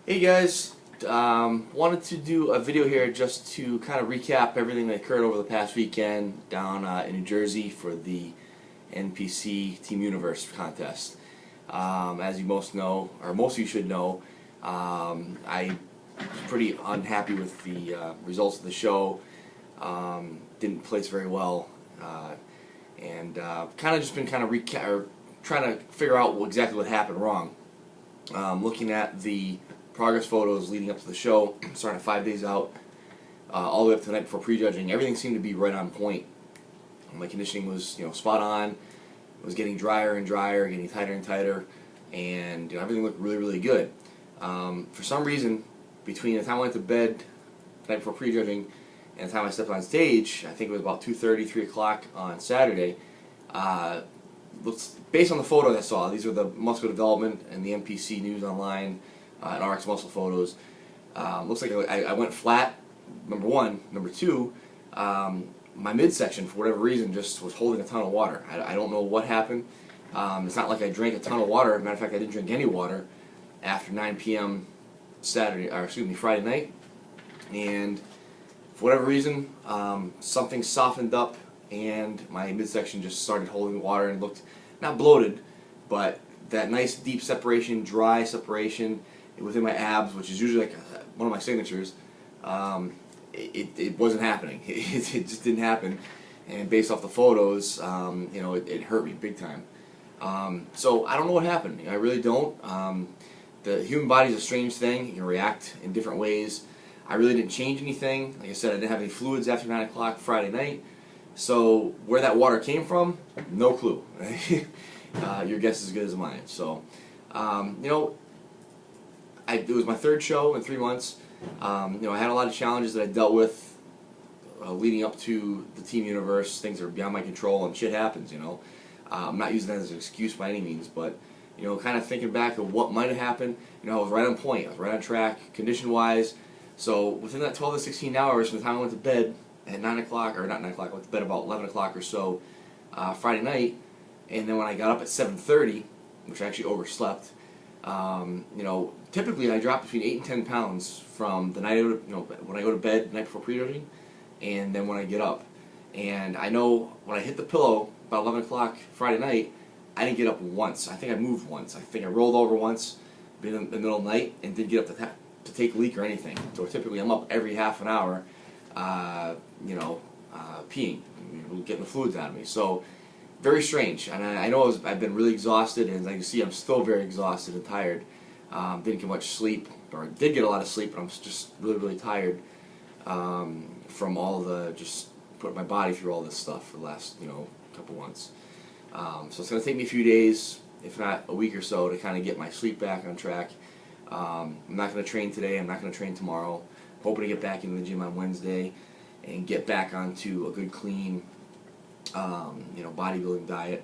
Hey guys, wanted to do a video here just to kind of recap everything that occurred over the past weekend down in New Jersey for the NPC Team Universe contest. As you most know, or most of you should know, I was pretty unhappy with the results of the show. Didn't place very well, and kind of just been kind of trying to figure out exactly what happened wrong. Looking at the progress photos leading up to the show, starting 5 days out, all the way up to the night before prejudging, everything seemed to be right on point. My conditioning was, spot on. It was getting drier and drier, getting tighter and tighter, and everything looked really, really good. For some reason, between the time I went to bed the night before prejudging and the time I stepped on stage, I think it was about 2:30, 3 o'clock on Saturday. Based on the photos I saw, these are the muscle development and the NPC news online and RX muscle photos. Looks like I went flat, number one. Number two, my midsection, for whatever reason, just was holding a ton of water. I don't know what happened. It's not like I drank a ton of water. As a matter of fact, I didn't drink any water after 9 p.m. Friday night. And for whatever reason, something softened up and my midsection just started holding water and looked not bloated, but that nice deep separation, dry separation within my abs, which is usually like one of my signatures. It wasn't happening. It just didn't happen, and based off the photos, it hurt me big time. So I don't know what happened. I really don't. The human body is a strange thing. You can react in different ways. I really didn't change anything. Like I said, I didn't have any fluids after 9 o'clock Friday night. So where that water came from, no clue. Your guess is as good as mine. So, it was my third show in 3 months. I had a lot of challenges that I dealt with leading up to the Team Universe. Things are beyond my control, and shit happens. I'm not using that as an excuse by any means, but kind of thinking back of what might have happened. I was right on point. I was right on track, condition-wise. So within that 12 to 16 hours from the time I went to bed at 9 o'clock, or not 9 o'clock, I went to bed about 11 o'clock or so Friday night, and then when I got up at 7:30, which I actually overslept, typically I drop between 8 and 10 pounds from the night, when I go to bed the night before prejudging, and then when I get up. And I know when I hit the pillow about 11 o'clock Friday night, I didn't get up once. I think I moved once. I think I rolled over once in the middle of the night and didn't get up to take a leak or anything. So typically I'm up every half an hour, peeing, getting the fluids out of me. So very strange. And I know I've been really exhausted, and as you can see, I'm still very exhausted and tired. Didn't get much sleep, or did get a lot of sleep, but I'm just really, really tired from all the just putting my body through all this stuff for the last couple months. So it's going to take me a few days, if not a week or so, to kind of get my sleep back on track. I'm not going to train today. I'm not going to train tomorrow. Hoping to get back into the gym on Wednesday and get back onto a good, clean, bodybuilding diet,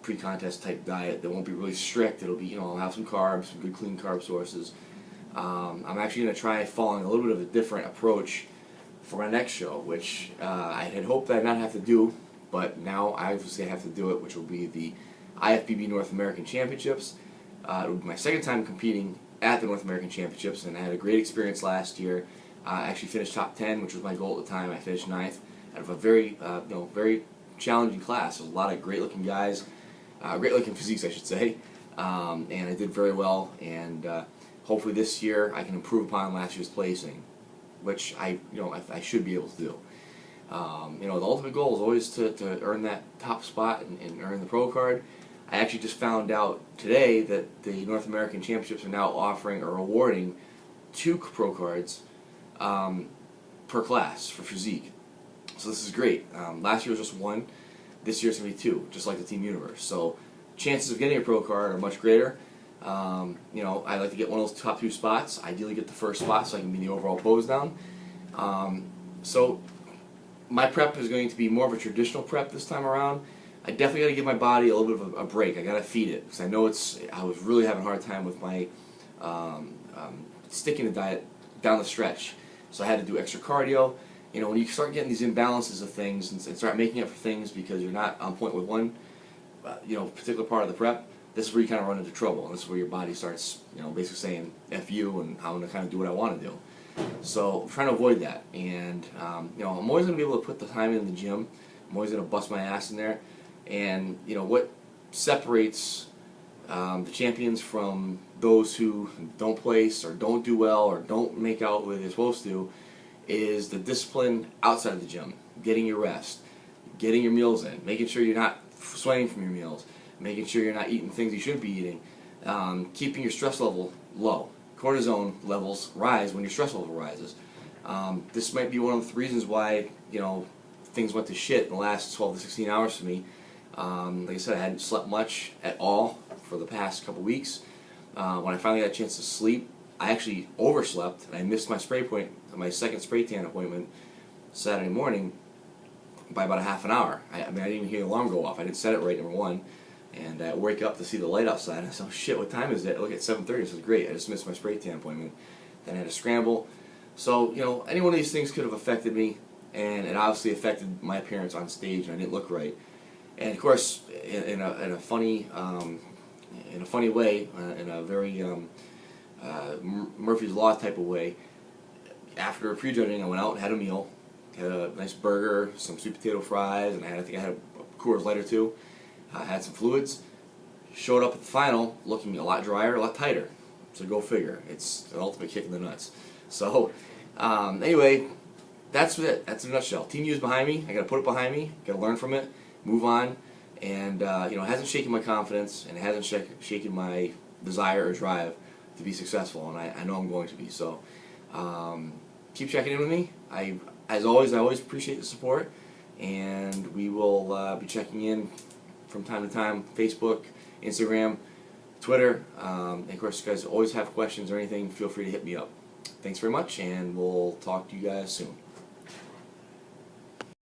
pre-contest type diet that won't be really strict. It'll be, I'll have some carbs, some good clean carb sources. I'm actually going to try following a little bit of a different approach for my next show, which I had hoped I'd not have to do, but now I obviously have to do it, which will be the IFBB North American Championships. It will be my second time competing at the North American Championships, and I had a great experience last year. I actually finished top 10, which was my goal at the time. I finished 9th out of a very, very challenging class. There was a lot of great-looking guys, great-looking physiques, I should say, and I did very well. And hopefully this year I can improve upon last year's placing, which I should be able to do. The ultimate goal is always to earn that top spot and earn the pro card. I actually just found out today that the North American Championships are now offering or awarding 2 pro cards per class for physique. So this is great. Last year was just 1. This year's going to be 2, just like the Team Universe. So chances of getting a pro card are much greater. I like to get one of those top 2 spots. Ideally get the first spot so I can be the overall pose down. So my prep is going to be more of a traditional prep this time around. I definitely got to give my body a little bit of a break. I got to feed it, because I know I was really having a hard time with my sticking to diet down the stretch. So I had to do extra cardio. When you start getting these imbalances of things and start making up for things because you're not on point with one particular part of the prep, this is where you kind of run into trouble, and this is where your body starts, basically saying F you, and I'm going to kind of do what I want to do. So I'm trying to avoid that, and I'm always going to be able to put the time in the gym. I'm always going to bust my ass in there, and what separates the champions from those who don't place or don't do well or don't make out what they're supposed to is the discipline outside of the gym, getting your rest, getting your meals in, making sure you're not sweating from your meals, making sure you're not eating things you shouldn't be eating, keeping your stress level low. Cortisone levels rise when your stress level rises. This might be one of the reasons why things went to shit in the last 12 to 16 hours for me. Like I said, I hadn't slept much at all for the past couple weeks. When I finally got a chance to sleep, I actually overslept, and I missed my second spray tan appointment Saturday morning by about a half an hour. I didn't even hear the alarm go off. I didn't set it right, number one. And I wake up to see the light outside, and I said, oh shit, what time is it? I look at 7:30, I said, great, I just missed my spray tan appointment. Then I had to scramble. So, any one of these things could have affected me, and it obviously affected my appearance on stage, and I didn't look right. And of course, in a funny way, in a very Murphy's Law type of way, after prejudging, I went out and had a meal, had a nice burger, some sweet potato fries, and I think I had a Coors Light or two. I had some fluids. Showed up at the final looking a lot drier, a lot tighter. So go figure. It's an ultimate kick in the nuts. So anyway, that's it. That's in a nutshell. Team U is behind me. I got to put it behind me. Got to learn from it. Move on. And it hasn't shaken my confidence, and it hasn't shaken my desire or drive to be successful. And I know I'm going to be. So keep checking in with me. As always, I always appreciate the support, and we will be checking in from time to time, Facebook, Instagram, Twitter, and of course, if you guys always have questions or anything, feel free to hit me up. Thanks very much, and we'll talk to you guys soon.